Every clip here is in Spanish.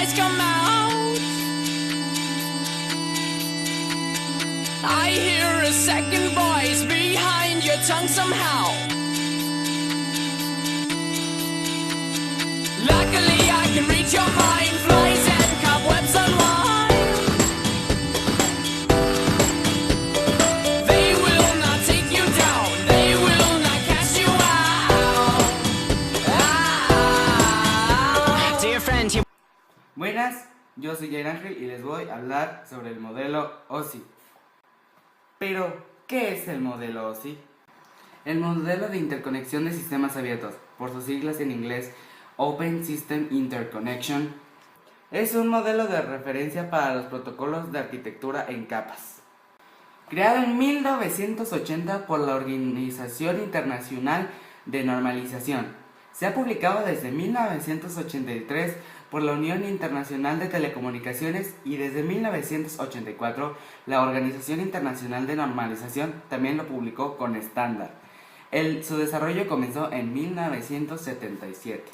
eyes come out. I hear a second voice behind your tongue somehow. Luckily I can reach your mind, flies and cobwebs unwind. They will not take you down, they will not cast you out. Dear friend, you... Buenas, yo soy Jair Ángel y les voy a hablar sobre el modelo OSI. Pero, ¿qué es el modelo OSI? El modelo de interconexión de sistemas abiertos, por sus siglas en inglés Open System Interconnection, es un modelo de referencia para los protocolos de arquitectura en capas. Creado en 1980 por la Organización Internacional de Normalización, se ha publicado desde 1983 por la Unión Internacional de Telecomunicaciones y desde 1984 la Organización Internacional de Normalización también lo publicó con estándar. Su desarrollo comenzó en 1977.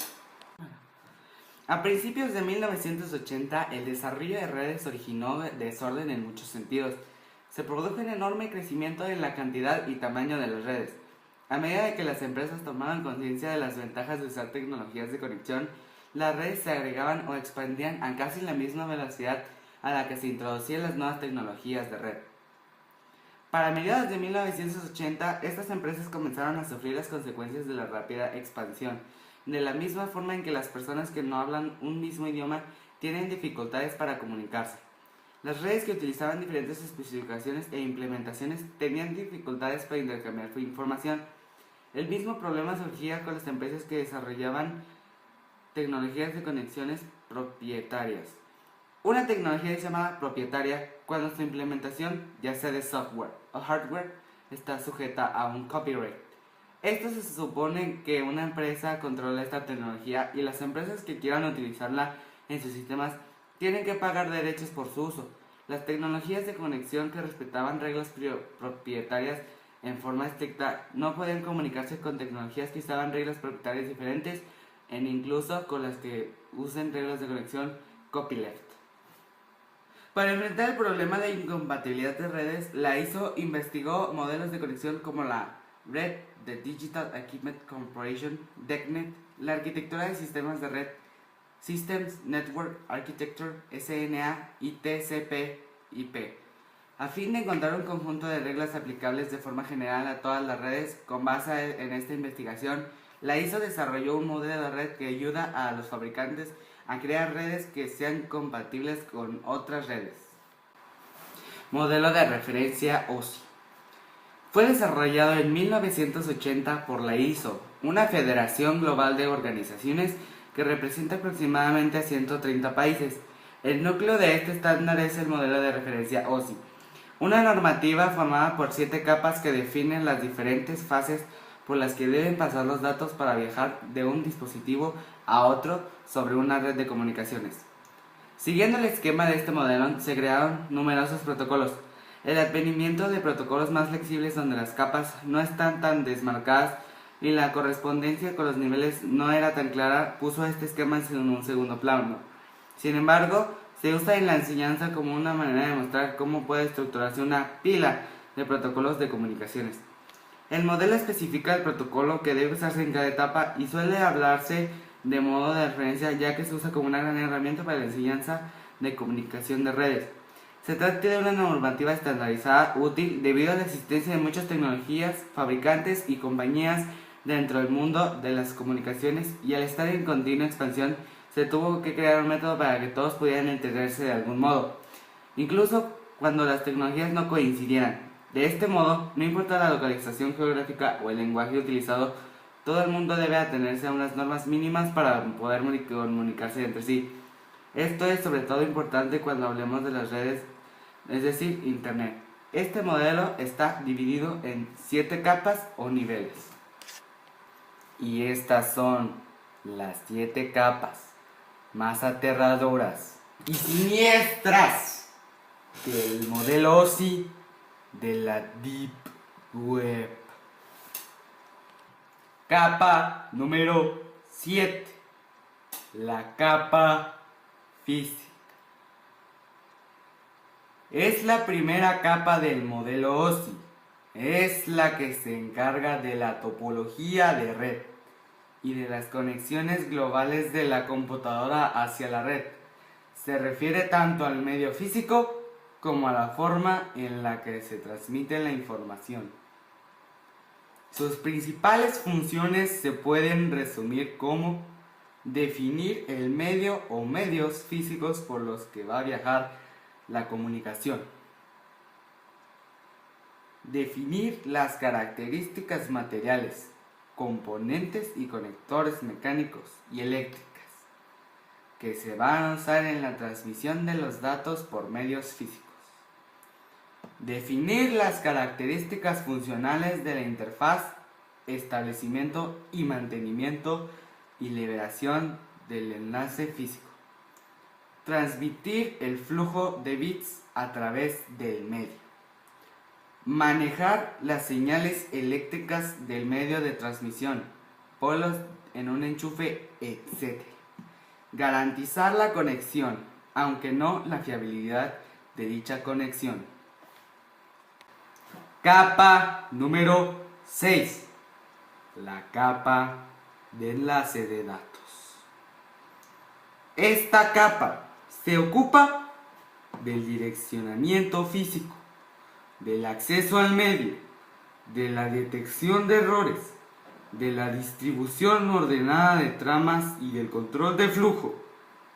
A principios de 1980, el desarrollo de redes originó desorden en muchos sentidos. Se produjo un enorme crecimiento en la cantidad y tamaño de las redes. A medida de que las empresas tomaban conciencia de las ventajas de usar tecnologías de conexión, las redes se agregaban o expandían a casi la misma velocidad a la que se introducían las nuevas tecnologías de red. Para mediados de 1980, estas empresas comenzaron a sufrir las consecuencias de la rápida expansión, de la misma forma en que las personas que no hablan un mismo idioma tienen dificultades para comunicarse. Las redes que utilizaban diferentes especificaciones e implementaciones tenían dificultades para intercambiar información. El mismo problema surgía con las empresas que desarrollaban tecnologías de conexiones propietarias. Una tecnología es llamada propietaria cuando su implementación, ya sea de software o hardware, está sujeta a un copyright. Esto se supone que una empresa controla esta tecnología y las empresas que quieran utilizarla en sus sistemas tienen que pagar derechos por su uso. Las tecnologías de conexión que respetaban reglas propietarias en forma estricta no podían comunicarse con tecnologías que usaban reglas propietarias diferentes e incluso con las que usen reglas de conexión copyleft. Para enfrentar el problema de incompatibilidad de redes, la ISO investigó modelos de conexión como la Red de Digital Equipment Corporation, DECnet, la arquitectura de sistemas de red, Systems Network Architecture, SNA y TCP/IP, a fin de encontrar un conjunto de reglas aplicables de forma general a todas las redes. Con base en esta investigación, la ISO desarrolló un modelo de red que ayuda a los fabricantes a crear redes que sean compatibles con otras redes. Modelo de referencia OSI. Fue desarrollado en 1980 por la ISO, una federación global de organizaciones que representa aproximadamente a 130 países. El núcleo de este estándar es el modelo de referencia OSI, una normativa formada por 7 capas que definen las diferentes fases por las que deben pasar los datos para viajar de un dispositivo a otro sobre una red de comunicaciones. Siguiendo el esquema de este modelo, se crearon numerosos protocolos. El advenimiento de protocolos más flexibles donde las capas no están tan desmarcadas y la correspondencia con los niveles no era tan clara puso este esquema en un segundo plano. Sin embargo, se usa en la enseñanza como una manera de mostrar cómo puede estructurarse una pila de protocolos de comunicaciones. El modelo especifica el protocolo que debe usarse en cada etapa y suele hablarse de modo de referencia, ya que se usa como una gran herramienta para la enseñanza de comunicación de redes. Se trata de una normativa estandarizada útil debido a la existencia de muchas tecnologías, fabricantes y compañías dentro del mundo de las comunicaciones, y al estar en continua expansión se tuvo que crear un método para que todos pudieran entenderse de algún modo, incluso cuando las tecnologías no coincidieran. De este modo, no importa la localización geográfica o el lenguaje utilizado, todo el mundo debe atenerse a unas normas mínimas para poder comunicarse entre sí. Esto es sobre todo importante cuando hablemos de las redes, es decir, Internet. Este modelo está dividido en 7 capas o niveles. Y estas son las 7 capas más aterradoras y siniestras del modelo OSI de la Deep Web. Capa número 7. La capa física. Es la primera capa del modelo OSI. Es la que se encarga de la topología de red y de las conexiones globales de la computadora hacia la red. Se refiere tanto al medio físico como a la forma en la que se transmite la información. Sus principales funciones se pueden resumir como definir el medio o medios físicos por los que va a viajar la comunicación, definir las características materiales, componentes y conectores mecánicos y eléctricas que se van a usar en la transmisión de los datos por medios físicos. Definir las características funcionales de la interfaz, establecimiento y mantenimiento y liberación del enlace físico. Transmitir el flujo de bits a través del medio. Manejar las señales eléctricas del medio de transmisión, polos en un enchufe, etc. Garantizar la conexión, aunque no la fiabilidad de dicha conexión. Capa número 6. La capa de enlace de datos. Esta capa se ocupa del direccionamiento físico, del acceso al medio, de la detección de errores, de la distribución ordenada de tramas y del control de flujo.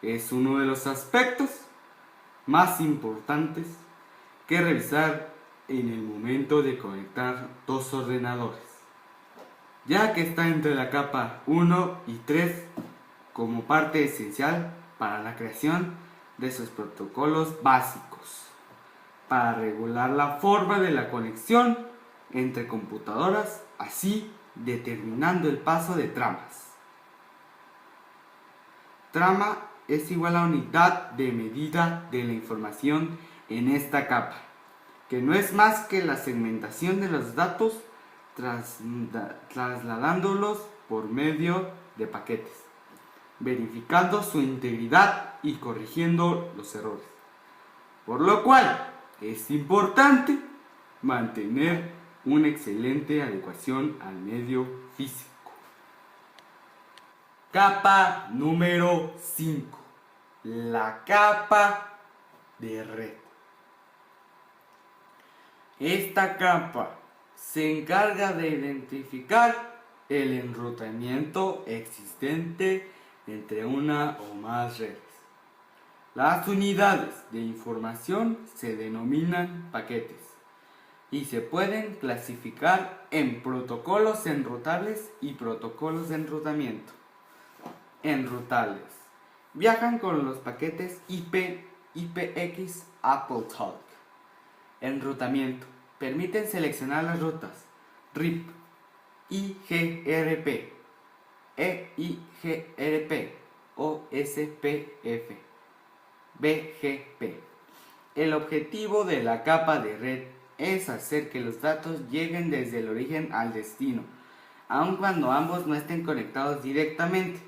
Es uno de los aspectos más importantes que revisar en el momento de conectar dos ordenadores, ya que está entre la capa 1 y 3 como parte esencial para la creación de sus protocolos básicos, para regular la forma de la conexión entre computadoras, así determinando el paso de tramas. Trama es igual a unidad de medida de la información en esta capa, que no es más que la segmentación de los datos trasladándolos por medio de paquetes, verificando su integridad y corrigiendo los errores. Por lo cual es importante mantener una excelente adecuación al medio físico. Capa número 5. La capa de red. Esta capa se encarga de identificar el enrutamiento existente entre una o más redes. Las unidades de información se denominan paquetes y se pueden clasificar en protocolos enrutables y protocolos de enrutamiento. Enrutables viajan con los paquetes IP, IPX, AppleTalk. Enrutamiento permiten seleccionar las rutas RIP, IGRP, EIGRP o SPF, BGP. El objetivo de la capa de red es hacer que los datos lleguen desde el origen al destino, aun cuando ambos no estén conectados directamente.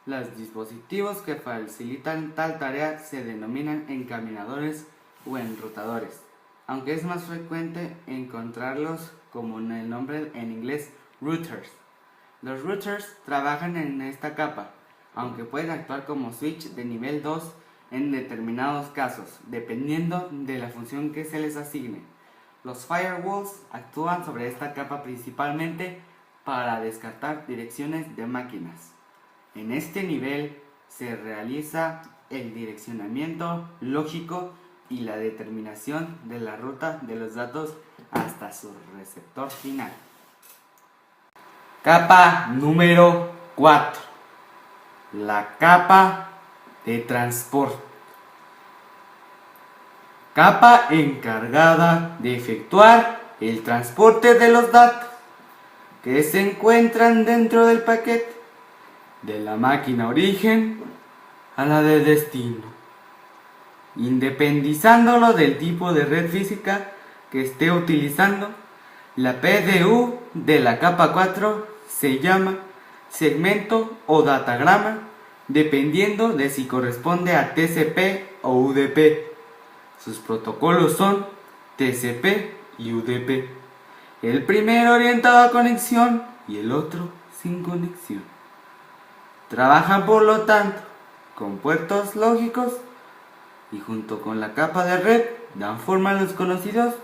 Los dispositivos que facilitan tal tarea se denominan encaminadores o enrutadores, aunque es más frecuente encontrarlos como en el nombre en inglés routers. Los routers trabajan en esta capa, aunque pueden actuar como switch de nivel 2 en determinados casos, dependiendo de la función que se les asigne. Los firewalls actúan sobre esta capa principalmente para descartar direcciones de máquinas. En este nivel se realiza el direccionamiento lógico y la determinación de la ruta de los datos hasta su receptor final. Capa número 4. La capa de transporte. Capa encargada de efectuar el transporte de los datos que se encuentran dentro del paquete, de la máquina origen a la de destino, independizándolo del tipo de red física que esté utilizando. La PDU de la capa 4 se llama segmento o datagrama dependiendo de si corresponde a TCP o UDP. Sus protocolos son TCP y UDP. El primero orientado a conexión y el otro sin conexión. Trabajan por lo tanto con puertos lógicos y junto con la capa de red dan forma a los conocidos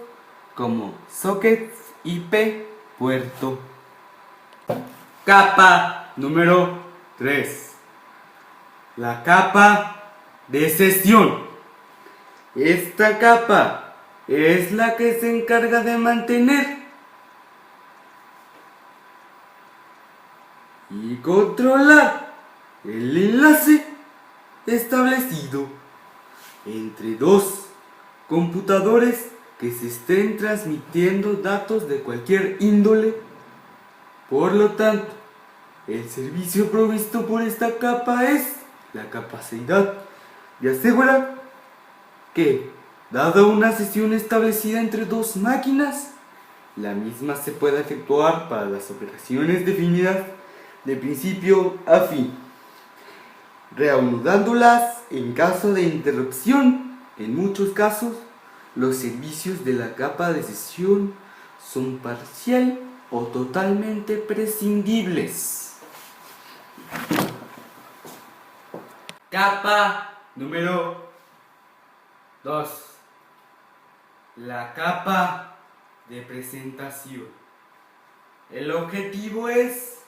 como sockets IP puerto. Capa número 3. La capa de sesión. Esta capa es la que se encarga de mantener y controlar el enlace establecido entre dos computadores que se estén transmitiendo datos de cualquier índole. Por lo tanto, el servicio provisto por esta capa es la capacidad de asegurar que, dada una sesión establecida entre dos máquinas, la misma se pueda efectuar para las operaciones definidas de principio a fin, reanudándolas en caso de interrupción. En muchos casos, los servicios de la capa de sesión son parcial o totalmente prescindibles. Capa número 2. La capa de presentación. El objetivo es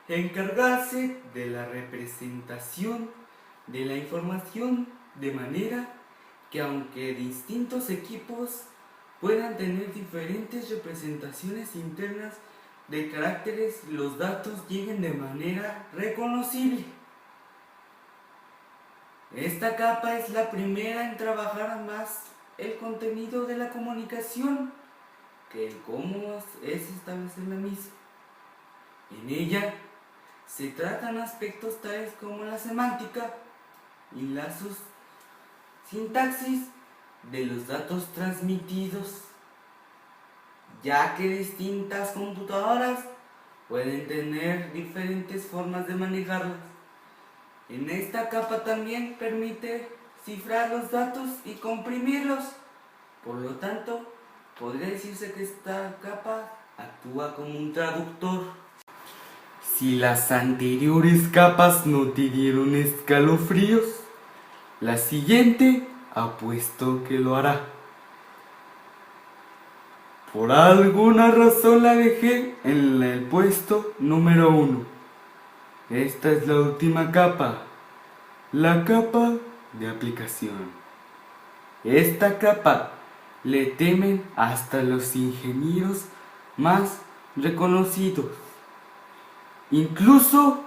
encargarse de la representación de la información de manera que, aunque distintos equipos puedan tener diferentes representaciones internas de caracteres, los datos lleguen de manera reconocible. Esta capa es la primera en trabajar más el contenido de la comunicación que el cómo es establecer la misma. En ella se tratan aspectos tales como la semántica y la sintaxis de los datos transmitidos, ya que distintas computadoras pueden tener diferentes formas de manejarlas. En esta capa también permite cifrar los datos y comprimirlos. Por lo tanto, podría decirse que esta capa actúa como un traductor. Si las anteriores capas no te dieron escalofríos, la siguiente apuesto que lo hará. Por alguna razón la dejé en el puesto número 1. Esta es la última capa, la capa de aplicación. Esta capa le temen hasta los ingenieros más reconocidos. Incluso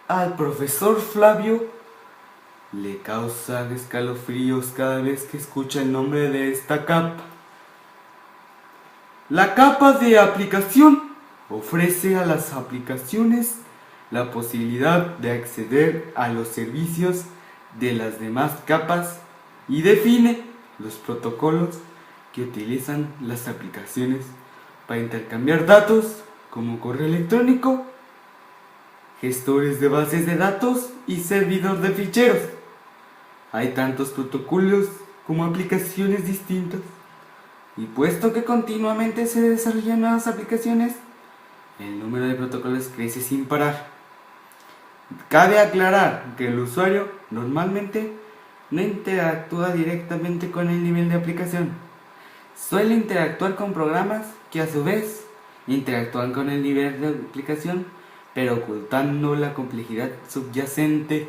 al profesor Flavio le causa escalofríos cada vez que escucha el nombre de esta capa. La capa de aplicación ofrece a las aplicaciones la posibilidad de acceder a los servicios de las demás capas y define los protocolos que utilizan las aplicaciones para intercambiar datos como correo electrónico, gestores de bases de datos y servidor de ficheros. Hay tantos protocolos como aplicaciones distintas, y puesto que continuamente se desarrollan nuevas aplicaciones, el número de protocolos crece sin parar. Cabe aclarar que el usuario normalmente no interactúa directamente con el nivel de aplicación. Suele interactuar con programas que a su vez interactúan con el nivel de aplicación, pero ocultando la complejidad subyacente.